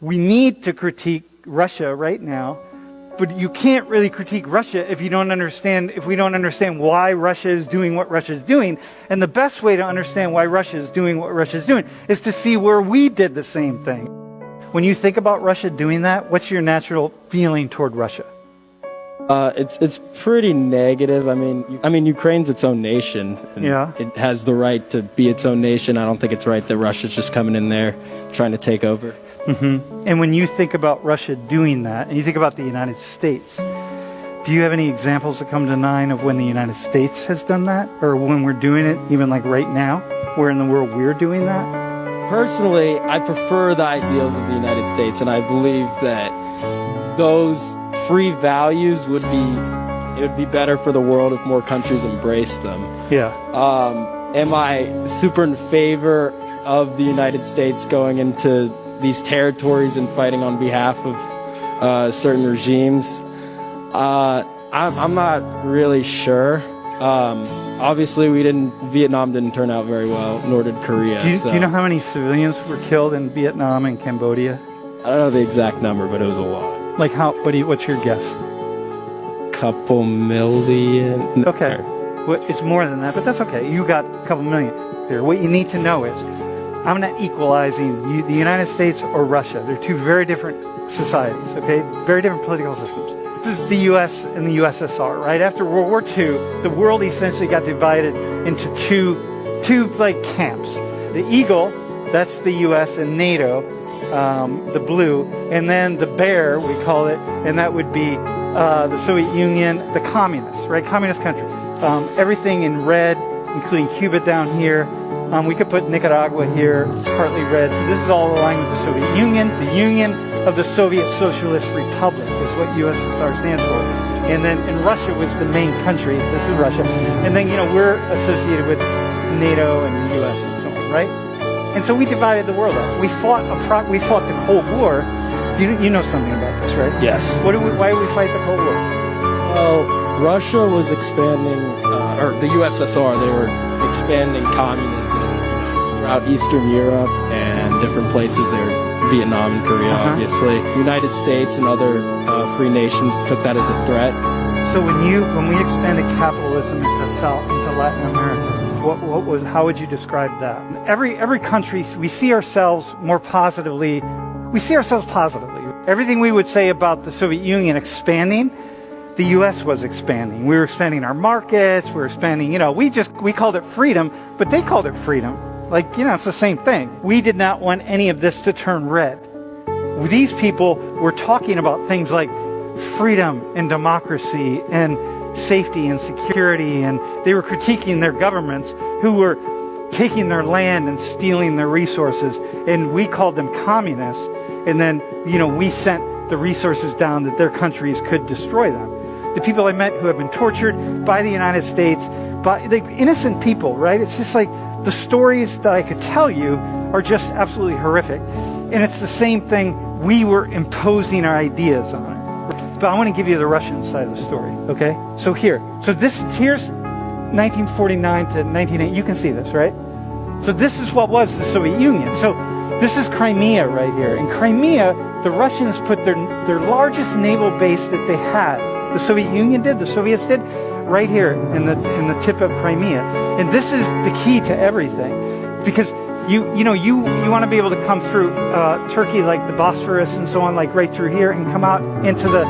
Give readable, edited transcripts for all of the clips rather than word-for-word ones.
we need to critique Russia right now, but you can't really critique Russia if we don't understand why Russia is doing what Russia is doing. And the best way to understand why Russia is doing what Russia is doing is to see where we did the same thing. When you think about Russia doing that, what's your natural feeling toward Russia? It's pretty negative. I mean, Ukraine's its own nation. And Yeah. It has the right to be its own nation. I don't think it's right that Russia's just coming in there trying to take over. And when you think about Russia doing that, and you think about the United States, do you have any examples that come to mind of when the United States has done that? Or when we're doing it, even like right now, where in the world we're doing that? Personally, I prefer the ideals of the United States, and I believe that those free values would be better for the world if more countries embraced them. Yeah. Am I super in favor of the United States going into these territories and fighting on behalf of certain regimes? I'm not really sure. Obviously, Vietnam didn't turn out very well, nor did Korea. Do you know how many civilians were killed in Vietnam and Cambodia? I don't know the exact number, but it was a lot. Like what's your guess? Couple million. Okay. Well, it's more than that, but that's okay. You got a couple million here. What you need to know is, I'm not equalizing the United States or Russia. They're two very different societies, okay? Very different political systems. This is the U.S. and the USSR, right? After World War II, the world essentially got divided into two like camps. The eagle, that's the U.S. and NATO, the blue, and then the bear, we call it, and that would be the Soviet Union, the communists, right? Communist countries. Everything in red, including Cuba down here. We could put Nicaragua here, partly red. So this is all aligned with the Soviet Union. The Union of the Soviet Socialist Republic is what USSR stands for. And Russia was the main country. This is Russia. And then, we're associated with NATO and the US and so on, right? And so we divided the world up. We fought the Cold War. You know something about this, right? Yes. Why did we fight the Cold War? Well, Russia was expanding, or the USSR, they were expanding communism throughout Eastern Europe and different places there, Vietnam and Korea, obviously. United States and other free nations took that as a threat. So when we expanded capitalism into Latin America, how would you describe that? Every country, we see ourselves positively. Everything we would say about the Soviet Union expanding, the U.S. was expanding. We were expanding our markets. We were expanding, we called it freedom, but they called it freedom. It's the same thing. We did not want any of this to turn red. These people were talking about things like freedom and democracy and safety and security, and they were critiquing their governments who were taking their land and stealing their resources, and we called them communists, and then, we sent the resources down that their countries could destroy them. The people I met who have been tortured by the United States, by innocent people, right? It's just like the stories that I could tell you are just absolutely horrific. And it's the same thing, we were imposing our ideas on it. But I want to give you the Russian side of the story, okay? So here's 1949 to 1980, you can see this, right? So this is what was the Soviet Union. So this is Crimea right here. In Crimea, the Russians put their largest naval base that they had. The Soviet Union did, the Soviets did, right here in the tip of Crimea. And this is the key to everything. Because you want to be able to come through Turkey, like the Bosphorus and so on, like right through here, and come out into the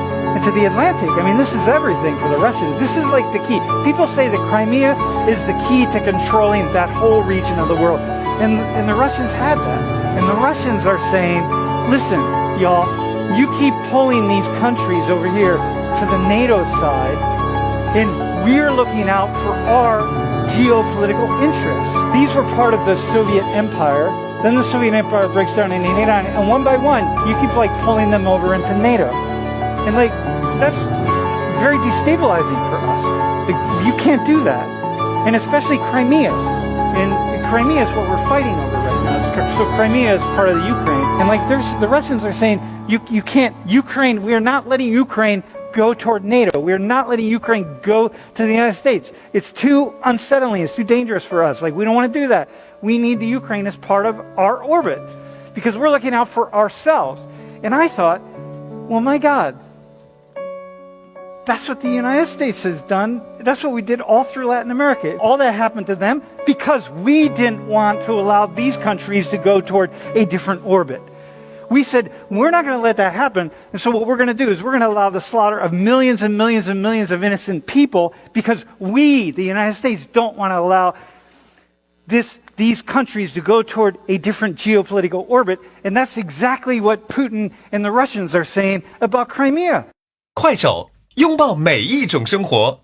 Atlantic. I mean, this is everything for the Russians. This is like the key. People say that Crimea is the key to controlling that whole region of the world. And the Russians had that. And the Russians are saying, listen, y'all, you keep pulling these countries over here to the NATO side, and we're looking out for our geopolitical interests. These were part of the Soviet Empire. Then the Soviet Empire breaks down in 1989, and one by one, you keep pulling them over into NATO. And that's very destabilizing for us. You can't do that. And especially Crimea. And Crimea is what we're fighting over right now. So Crimea is part of the Ukraine. And the Russians are saying, you can't, Ukraine, we are not letting Ukraine go toward NATO. We're not letting Ukraine go to the United States. It's too unsettling. It's too dangerous for us. We don't want to do that. We need the Ukraine as part of our orbit. because we're looking out for ourselves. And I thought, well, my God, that's what the United States has done. That's what we did all through Latin America. All that happened to them because we didn't want to allow these countries to go toward a different orbit. We said, we're not going to let that happen. And so what we're going to do is we're going to allow the slaughter of millions and millions and millions of innocent people because we, the United States, don't want to allow these countries to go toward a different geopolitical orbit. And that's exactly what Putin and the Russians are saying about Crimea. 快手，拥抱每一种生活。